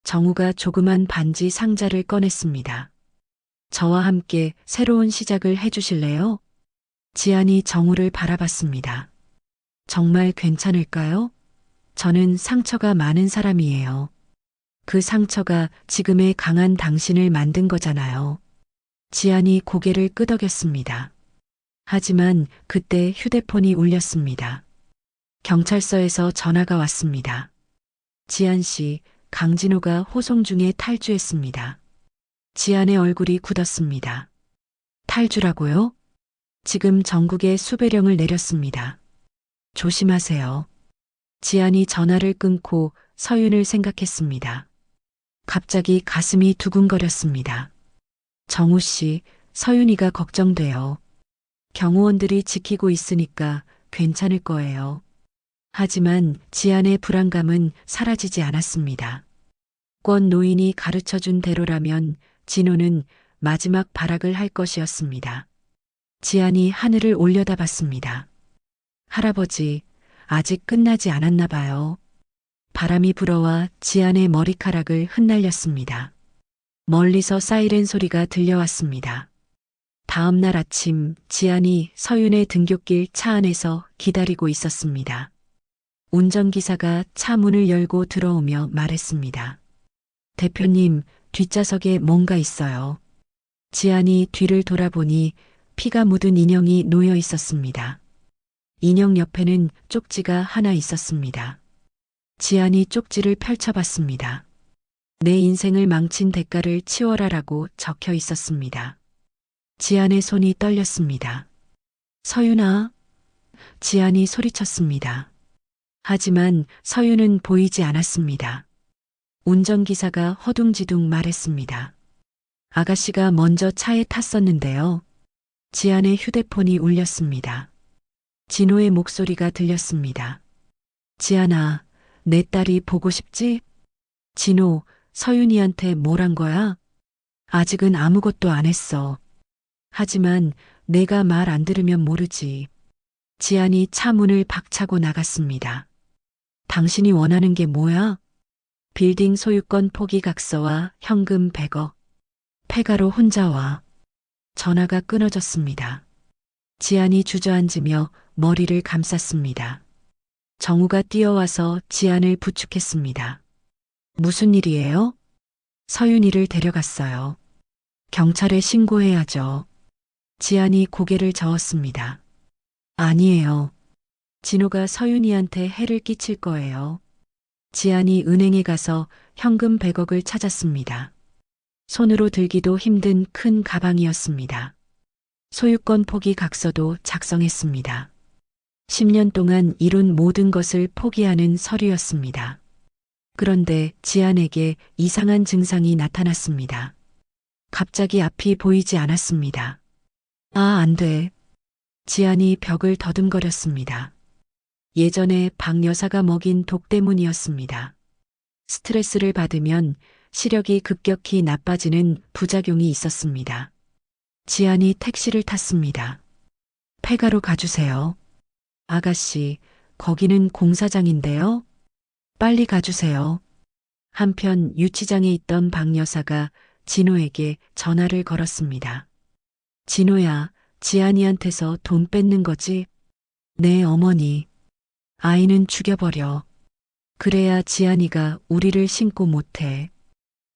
정우가 조그만 반지 상자를 꺼냈습니다. 저와 함께 새로운 시작을 해주실래요? 지안이 정우를 바라봤습니다. 정말 괜찮을까요? 저는 상처가 많은 사람이에요. 그 상처가 지금의 강한 당신을 만든 거잖아요. 지안이 고개를 끄덕였습니다. 하지만 그때 휴대폰이 울렸습니다. 경찰서에서 전화가 왔습니다. 지안 씨, 강진호가 호송 중에 탈주했습니다. 지안의 얼굴이 굳었습니다. 탈주라고요? 지금 전국에 수배령을 내렸습니다. 조심하세요. 지안이 전화를 끊고 서윤을 생각했습니다. 갑자기 가슴이 두근거렸습니다. 정우 씨, 서윤이가 걱정돼요. 경호원들이 지키고 있으니까 괜찮을 거예요. 하지만 지안의 불안감은 사라지지 않았습니다. 권 노인이 가르쳐준 대로라면 진호는 마지막 발악을 할 것이었습니다. 지안이 하늘을 올려다봤습니다. 할아버지, 아직 끝나지 않았나 봐요. 바람이 불어와 지안의 머리카락을 흩날렸습니다. 멀리서 사이렌 소리가 들려왔습니다. 다음 날 아침 지안이 서윤의 등굣길 차 안에서 기다리고 있었습니다. 운전기사가 차 문을 열고 들어오며 말했습니다. 대표님, 뒷좌석에 뭔가 있어요. 지안이 뒤를 돌아보니 피가 묻은 인형이 놓여 있었습니다. 인형 옆에는 쪽지가 하나 있었습니다. 지안이 쪽지를 펼쳐봤습니다. 내 인생을 망친 대가를 치워라라고 적혀 있었습니다. 지안의 손이 떨렸습니다. 서윤아, 지안이 소리쳤습니다. 하지만 서윤은 보이지 않았습니다. 운전기사가 허둥지둥 말했습니다. 아가씨가 먼저 차에 탔었는데요. 지안의 휴대폰이 울렸습니다. 진호의 목소리가 들렸습니다. 지안아, 내 딸이 보고 싶지? 진호, 서윤이한테 뭘 한 거야? 아직은 아무것도 안 했어. 하지만 내가 말 안 들으면 모르지. 지안이 차 문을 박차고 나갔습니다. 당신이 원하는 게 뭐야? 빌딩 소유권 포기 각서와 현금 100억. 폐가로 혼자 와. 전화가 끊어졌습니다. 지안이 주저앉으며 머리를 감쌌습니다. 정우가 뛰어와서 지안을 부축했습니다. 무슨 일이에요? 서윤이를 데려갔어요. 경찰에 신고해야죠. 지안이 고개를 저었습니다. 아니에요. 진호가 서윤이한테 해를 끼칠 거예요. 지안이 은행에 가서 현금 100억을 찾았습니다. 손으로 들기도 힘든 큰 가방이었습니다. 소유권 포기 각서도 작성했습니다. 10년 동안 이룬 모든 것을 포기하는 서류였습니다. 그런데 지안에게 이상한 증상이 나타났습니다. 갑자기 앞이 보이지 않았습니다. 아, 안 돼. 지안이 벽을 더듬거렸습니다. 예전에 박 여사가 먹인 독 때문이었습니다. 스트레스를 받으면 시력이 급격히 나빠지는 부작용이 있었습니다. 지안이 택시를 탔습니다. 폐가로 가주세요. 아가씨, 거기는 공사장인데요. 빨리 가주세요. 한편 유치장에 있던 박 여사가 진호에게 전화를 걸었습니다. 진호야, 지안이한테서 돈 뺏는 거지? 네, 어머니. 아이는 죽여버려. 그래야 지안이가 우리를 신고 못해.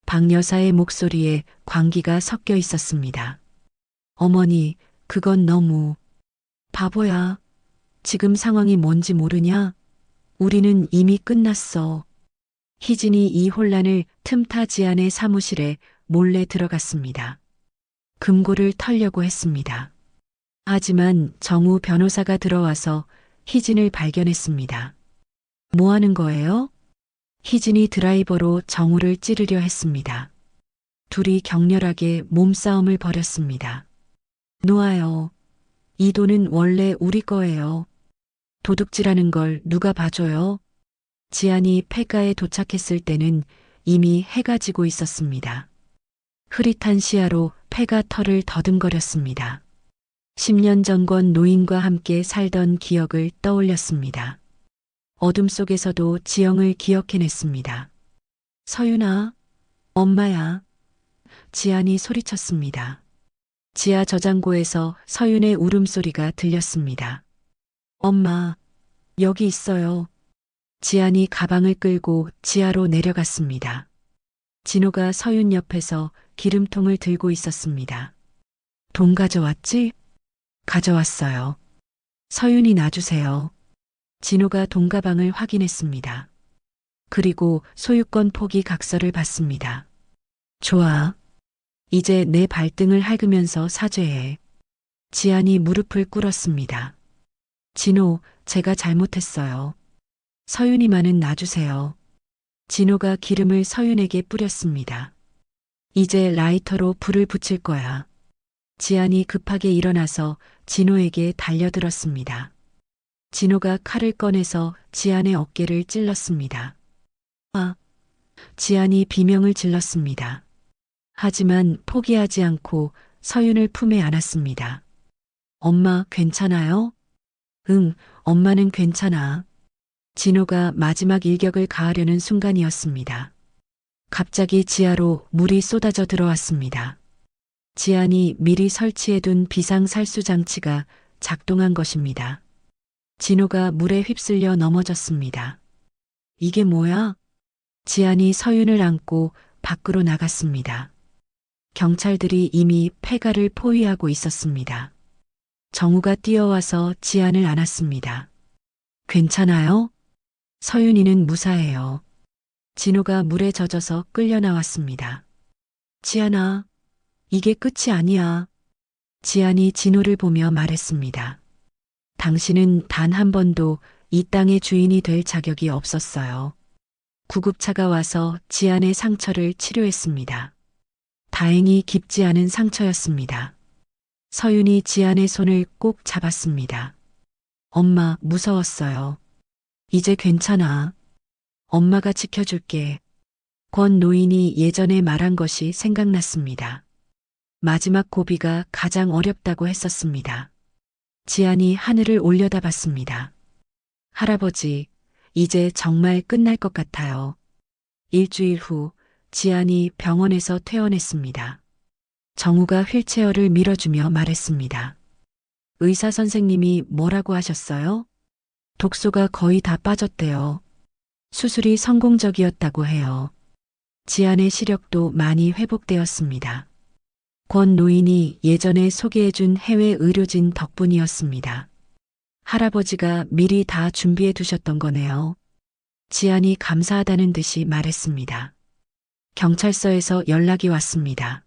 박 여사의 목소리에 광기가 섞여 있었습니다. 어머니, 그건 너무... 바보야. 지금 상황이 뭔지 모르냐? 우리는 이미 끝났어. 희진이 이 혼란을 틈타 지안의 사무실에 몰래 들어갔습니다. 금고를 털려고 했습니다. 하지만 정우 변호사가 들어와서 희진을 발견했습니다. 뭐 하는 거예요? 희진이 드라이버로 정우를 찌르려 했습니다. 둘이 격렬하게 몸싸움을 벌였습니다. 놓아요. 이 돈은 원래 우리 거예요. 도둑질하는 걸 누가 봐줘요? 지안이 폐가에 도착했을 때는 이미 해가 지고 있었습니다. 흐릿한 시야로 폐가 털을 더듬거렸습니다. 10년 전권 노인과 함께 살던 기억을 떠올렸습니다. 어둠 속에서도 지영을 기억해냈습니다. 서윤아, 엄마야. 지안이 소리쳤습니다. 지하 저장고에서 서윤의 울음소리가 들렸습니다. 엄마, 여기 있어요. 지안이 가방을 끌고 지하로 내려갔습니다. 진호가 서윤 옆에서 기름통을 들고 있었습니다. 돈 가져왔지? 가져왔어요. 서윤이 놔주세요. 진호가 돈 가방을 확인했습니다. 그리고 소유권 포기 각서를 받습니다. 좋아. 이제 내 발등을 핥으면서 사죄해. 지안이 무릎을 꿇었습니다. 진호, 제가 잘못했어요. 서윤이만은 놔주세요. 진호가 기름을 서윤에게 뿌렸습니다. 이제 라이터로 불을 붙일 거야. 지안이 급하게 일어나서 진호에게 달려들었습니다. 진호가 칼을 꺼내서 지안의 어깨를 찔렀습니다. 아! 지안이 비명을 질렀습니다. 하지만 포기하지 않고 서윤을 품에 안았습니다. 엄마 괜찮아요? 응, 엄마는 괜찮아. 진호가 마지막 일격을 가하려는 순간이었습니다. 갑자기 지하로 물이 쏟아져 들어왔습니다. 지안이 미리 설치해둔 비상살수 장치가 작동한 것입니다. 진호가 물에 휩쓸려 넘어졌습니다. 이게 뭐야? 지안이 서윤을 안고 밖으로 나갔습니다. 경찰들이 이미 폐가를 포위하고 있었습니다. 정우가 뛰어와서 지안을 안았습니다. 괜찮아요? 서윤이는 무사해요. 진호가 물에 젖어서 끌려 나왔습니다. 지안아, 이게 끝이 아니야. 지안이 진호를 보며 말했습니다. 당신은 단 한 번도 이 땅의 주인이 될 자격이 없었어요. 구급차가 와서 지안의 상처를 치료했습니다. 다행히 깊지 않은 상처였습니다. 서윤이 지안의 손을 꼭 잡았습니다. 엄마, 무서웠어요. 이제 괜찮아. 엄마가 지켜줄게. 권 노인이 예전에 말한 것이 생각났습니다. 마지막 고비가 가장 어렵다고 했었습니다. 지안이 하늘을 올려다봤습니다. 할아버지, 이제 정말 끝날 것 같아요. 일주일 후 지안이 병원에서 퇴원했습니다. 정우가 휠체어를 밀어주며 말했습니다. 의사 선생님이 뭐라고 하셨어요? 독소가 거의 다 빠졌대요. 수술이 성공적이었다고 해요. 지안의 시력도 많이 회복되었습니다. 권 노인이 예전에 소개해준 해외 의료진 덕분이었습니다. 할아버지가 미리 다 준비해 두셨던 거네요. 지안이 감사하다는 듯이 말했습니다. 경찰서에서 연락이 왔습니다.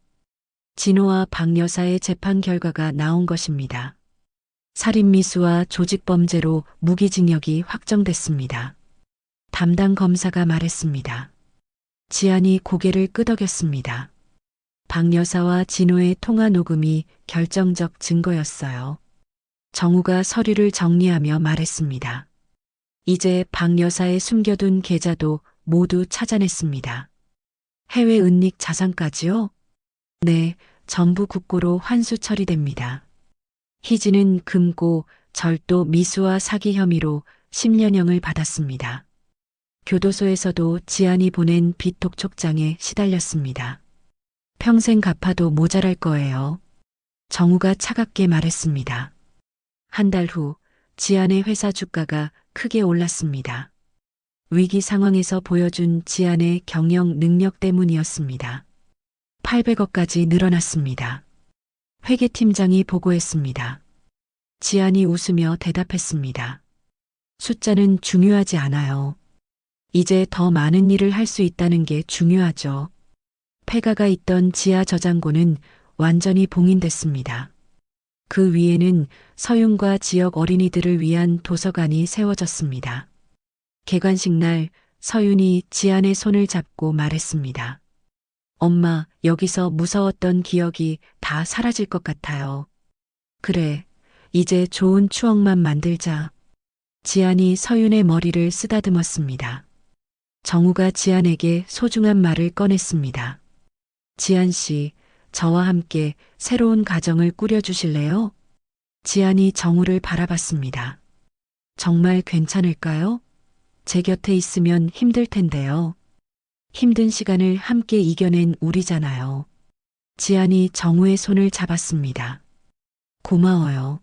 진호와 박 여사의 재판 결과가 나온 것입니다. 살인미수와 조직범죄로 무기징역이 확정됐습니다. 담당 검사가 말했습니다. 지안이 고개를 끄덕였습니다. 박 여사와 진호의 통화 녹음이 결정적 증거였어요. 정우가 서류를 정리하며 말했습니다. 이제 박 여사의 숨겨둔 계좌도 모두 찾아냈습니다. 해외 은닉 자산까지요? 네, 전부 국고로 환수 처리됩니다. 희진은 금고, 절도 미수와 사기 혐의로 10년형을 받았습니다. 교도소에서도 지안이 보낸 비톡 촉장에 시달렸습니다. 평생 갚아도 모자랄 거예요. 정우가 차갑게 말했습니다. 한 달 후 지안의 회사 주가가 크게 올랐습니다. 위기 상황에서 보여준 지안의 경영 능력 때문이었습니다. 800억까지 늘어났습니다. 회계팀장이 보고했습니다. 지안이 웃으며 대답했습니다. 숫자는 중요하지 않아요. 이제 더 많은 일을 할 수 있다는 게 중요하죠. 폐가가 있던 지하 저장고는 완전히 봉인됐습니다. 그 위에는 서윤과 지역 어린이들을 위한 도서관이 세워졌습니다. 개관식 날 서윤이 지안의 손을 잡고 말했습니다. 엄마, 여기서 무서웠던 기억이 다 사라질 것 같아요. 그래, 이제 좋은 추억만 만들자. 지안이 서윤의 머리를 쓰다듬었습니다. 정우가 지안에게 소중한 말을 꺼냈습니다. 지안 씨, 저와 함께 새로운 가정을 꾸려주실래요? 지안이 정우를 바라봤습니다. 정말 괜찮을까요? 제 곁에 있으면 힘들 텐데요. 힘든 시간을 함께 이겨낸 우리잖아요. 지안이 정우의 손을 잡았습니다. 고마워요.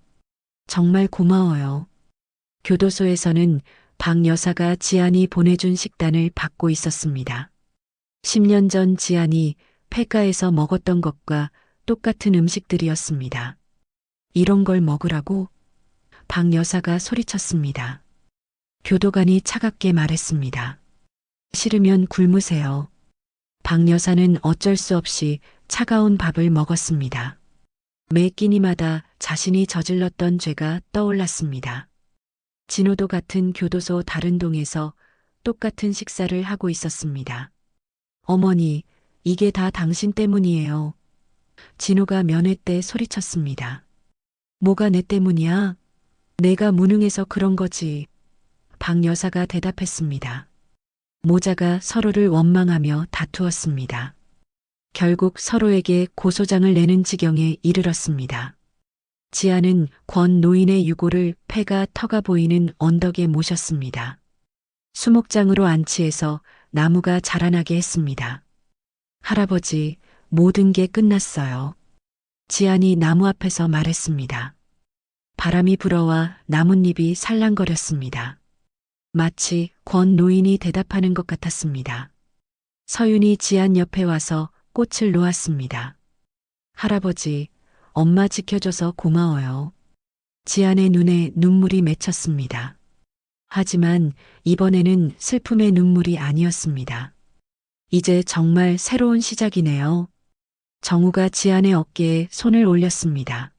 정말 고마워요. 교도소에서는 박 여사가 지안이 보내준 식단을 받고 있었습니다. 10년 전 지안이 폐가에서 먹었던 것과 똑같은 음식들이었습니다. 이런 걸 먹으라고? 박 여사가 소리쳤습니다. 교도관이 차갑게 말했습니다. 싫으면 굶으세요. 박 여사는 어쩔 수 없이 차가운 밥을 먹었습니다. 매 끼니마다 자신이 저질렀던 죄가 떠올랐습니다. 진호도 같은 교도소 다른 동에서 똑같은 식사를 하고 있었습니다. 어머니, 이게 다 당신 때문이에요. 진호가 면회 때 소리쳤습니다. 뭐가 내 때문이야? 내가 무능해서 그런 거지. 박 여사가 대답했습니다. 모자가 서로를 원망하며 다투었습니다. 결국 서로에게 고소장을 내는 지경에 이르렀습니다. 지아는 권 노인의 유고를 폐가 터가 보이는 언덕에 모셨습니다. 수목장으로 안치해서 나무가 자라나게 했습니다. 할아버지, 모든 게 끝났어요. 지안이 나무 앞에서 말했습니다. 바람이 불어와 나뭇잎이 살랑거렸습니다. 마치 권 노인이 대답하는 것 같았습니다. 서윤이 지안 옆에 와서 꽃을 놓았습니다. 할아버지, 엄마 지켜줘서 고마워요. 지안의 눈에 눈물이 맺혔습니다. 하지만 이번에는 슬픔의 눈물이 아니었습니다. 이제 정말 새로운 시작이네요. 정우가 지안의 어깨에 손을 올렸습니다.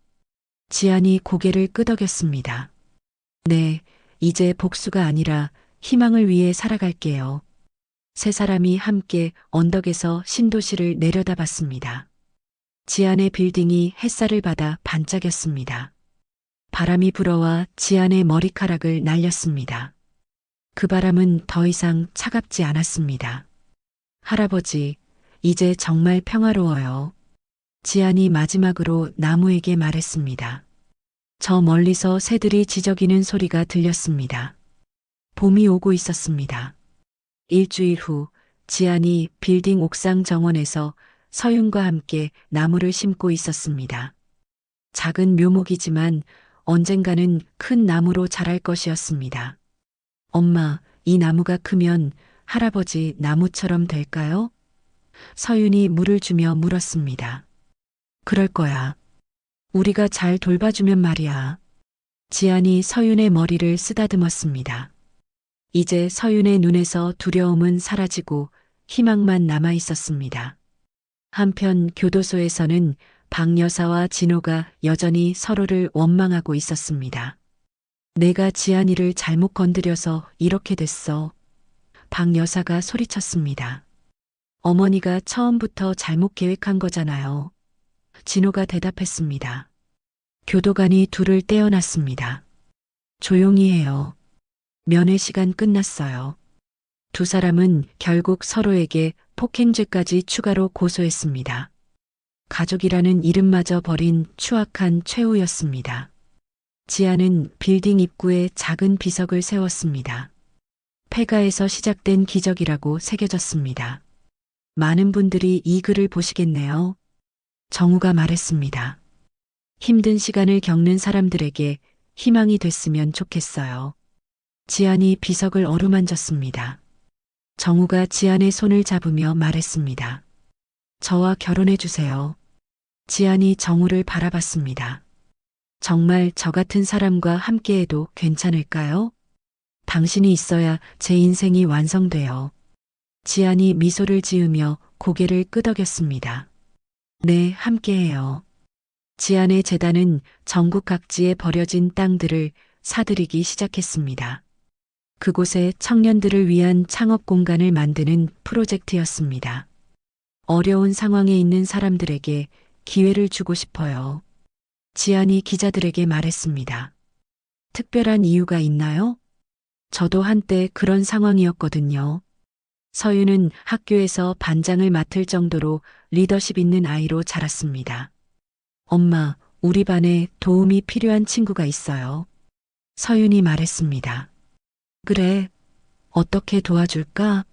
지안이 고개를 끄덕였습니다. 네, 이제 복수가 아니라 희망을 위해 살아갈게요. 세 사람이 함께 언덕에서 신도시를 내려다봤습니다. 지안의 빌딩이 햇살을 받아 반짝였습니다. 바람이 불어와 지안의 머리카락을 날렸습니다. 그 바람은 더 이상 차갑지 않았습니다. 할아버지, 이제 정말 평화로워요. 지안이 마지막으로 나무에게 말했습니다. 저 멀리서 새들이 지저귀는 소리가 들렸습니다. 봄이 오고 있었습니다. 일주일 후 지안이 빌딩 옥상 정원에서 서윤과 함께 나무를 심고 있었습니다. 작은 묘목이지만 언젠가는 큰 나무로 자랄 것이었습니다. 엄마, 이 나무가 크면 할아버지 나무처럼 될까요? 서윤이 물을 주며 물었습니다. 그럴 거야. 우리가 잘 돌봐주면 말이야. 지안이 서윤의 머리를 쓰다듬었습니다. 이제 서윤의 눈에서 두려움은 사라지고 희망만 남아 있었습니다. 한편 교도소에서는 박 여사와 진호가 여전히 서로를 원망하고 있었습니다. 내가 지안이를 잘못 건드려서 이렇게 됐어. 박 여사가 소리쳤습니다. 어머니가 처음부터 잘못 계획한 거잖아요. 진호가 대답했습니다. 교도관이 둘을 떼어놨습니다. 조용히 해요. 면회 시간 끝났어요. 두 사람은 결국 서로에게 폭행죄까지 추가로 고소했습니다. 가족이라는 이름마저 버린 추악한 최후였습니다. 지아는 빌딩 입구에 작은 비석을 세웠습니다. 폐가에서 시작된 기적이라고 새겨졌습니다. 많은 분들이 이 글을 보시겠네요. 정우가 말했습니다. 힘든 시간을 겪는 사람들에게 희망이 됐으면 좋겠어요. 지안이 비석을 어루만졌습니다. 정우가 지안의 손을 잡으며 말했습니다. 저와 결혼해 주세요. 지안이 정우를 바라봤습니다. 정말 저 같은 사람과 함께해도 괜찮을까요? 당신이 있어야 제 인생이 완성돼요. 지안이 미소를 지으며 고개를 끄덕였습니다. 네, 함께해요. 지안의 재단은 전국 각지에 버려진 땅들을 사들이기 시작했습니다. 그곳에 청년들을 위한 창업 공간을 만드는 프로젝트였습니다. 어려운 상황에 있는 사람들에게 기회를 주고 싶어요. 지안이 기자들에게 말했습니다. 특별한 이유가 있나요? 저도 한때 그런 상황이었거든요. 서윤은 학교에서 반장을 맡을 정도로 리더십 있는 아이로 자랐습니다. 엄마, 우리 반에 도움이 필요한 친구가 있어요. 서윤이 말했습니다. 그래, 어떻게 도와줄까?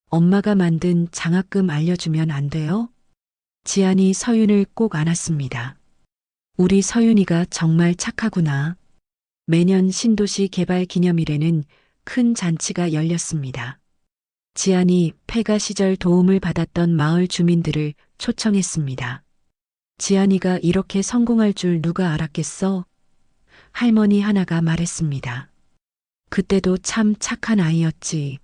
엄마가 만든 장학금 알려주면 안 돼요? 지안이 서윤을 꼭 안았습니다. 우리 서윤이가 정말 착하구나. 매년 신도시 개발 기념일에는 큰 잔치가 열렸습니다. 지안이 폐가 시절 도움을 받았던 마을 주민들을 초청했습니다. 지안이가 이렇게 성공할 줄 누가 알았겠어? 할머니 하나가 말했습니다. 그때도 참 착한 아이였지.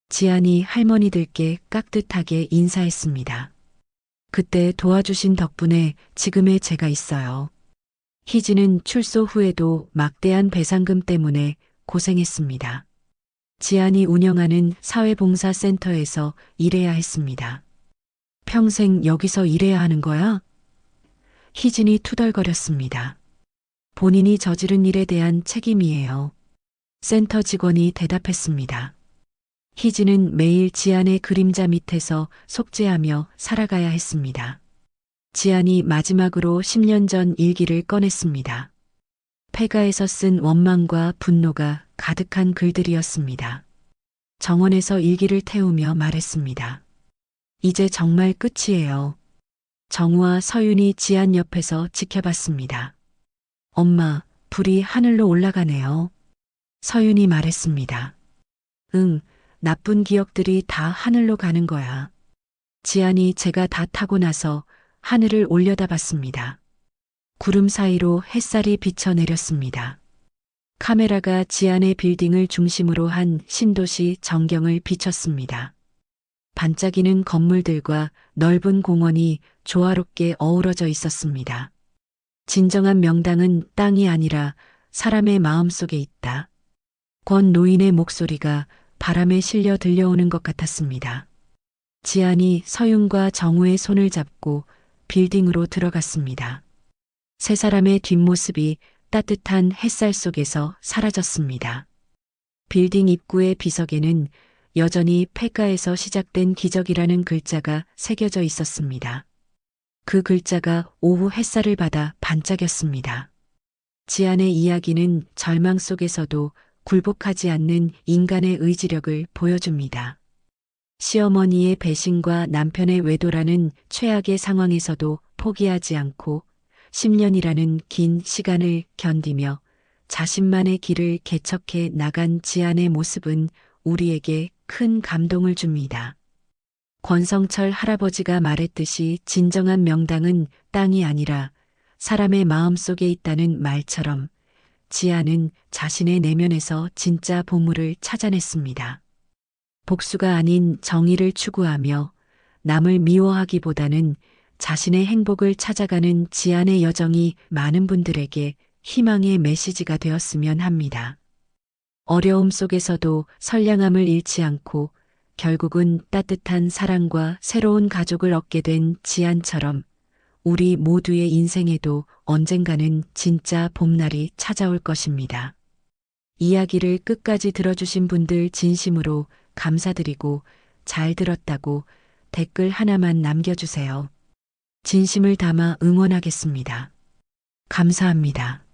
지안이 할머니들께 깍듯하게 인사했습니다. 그때 도와주신 덕분에 지금의 제가 있어요. 희진은 출소 후에도 막대한 배상금 때문에 고생했습니다. 지안이 운영하는 사회봉사센터에서 일해야 했습니다. 평생 여기서 일해야 하는 거야? 희진이 투덜거렸습니다. 본인이 저지른 일에 대한 책임이에요. 센터 직원이 대답했습니다. 희진은 매일 지안의 그림자 밑에서 속죄하며 살아가야 했습니다. 지안이 마지막으로 10년 전 일기를 꺼냈습니다. 폐가에서 쓴 원망과 분노가 가득한 글들이었습니다. 정원에서 일기를 태우며 말했습니다. 이제 정말 끝이에요. 정우와 서윤이 지안 옆에서 지켜봤습니다. 엄마, 불이 하늘로 올라가네요. 서윤이 말했습니다. 응, 나쁜 기억들이 다 하늘로 가는 거야. 지안이 제가 다 타고 나서 하늘을 올려다봤습니다. 구름 사이로 햇살이 비쳐내렸습니다. 카메라가 지안의 빌딩을 중심으로 한 신도시 전경을 비췄습니다. 반짝이는 건물들과 넓은 공원이 조화롭게 어우러져 있었습니다. 진정한 명당은 땅이 아니라 사람의 마음 속에 있다. 권 노인의 목소리가 바람에 실려 들려오는 것 같았습니다. 지안이 서윤과 정우의 손을 잡고 빌딩으로 들어갔습니다. 세 사람의 뒷모습이 따뜻한 햇살 속에서 사라졌습니다. 빌딩 입구의 비석에는 여전히 폐가에서 시작된 기적이라는 글자가 새겨져 있었습니다. 그 글자가 오후 햇살을 받아 반짝였습니다. 지안의 이야기는 절망 속에서도 굴복하지 않는 인간의 의지력을 보여줍니다. 시어머니의 배신과 남편의 외도라는 최악의 상황에서도 포기하지 않고 10년이라는 긴 시간을 견디며 자신만의 길을 개척해 나간 지안의 모습은 우리에게 큰 감동을 줍니다. 권성철 할아버지가 말했듯이 진정한 명당은 땅이 아니라 사람의 마음 속에 있다는 말처럼 지안은 자신의 내면에서 진짜 보물을 찾아냈습니다. 복수가 아닌 정의를 추구하며 남을 미워하기보다는 자신의 행복을 찾아가는 지안의 여정이 많은 분들에게 희망의 메시지가 되었으면 합니다. 어려움 속에서도 선량함을 잃지 않고 결국은 따뜻한 사랑과 새로운 가족을 얻게 된 지안처럼 우리 모두의 인생에도 언젠가는 진짜 봄날이 찾아올 것입니다. 이야기를 끝까지 들어주신 분들 진심으로 감사드리고 잘 들었다고 댓글 하나만 남겨주세요. 진심을 담아 응원하겠습니다. 감사합니다.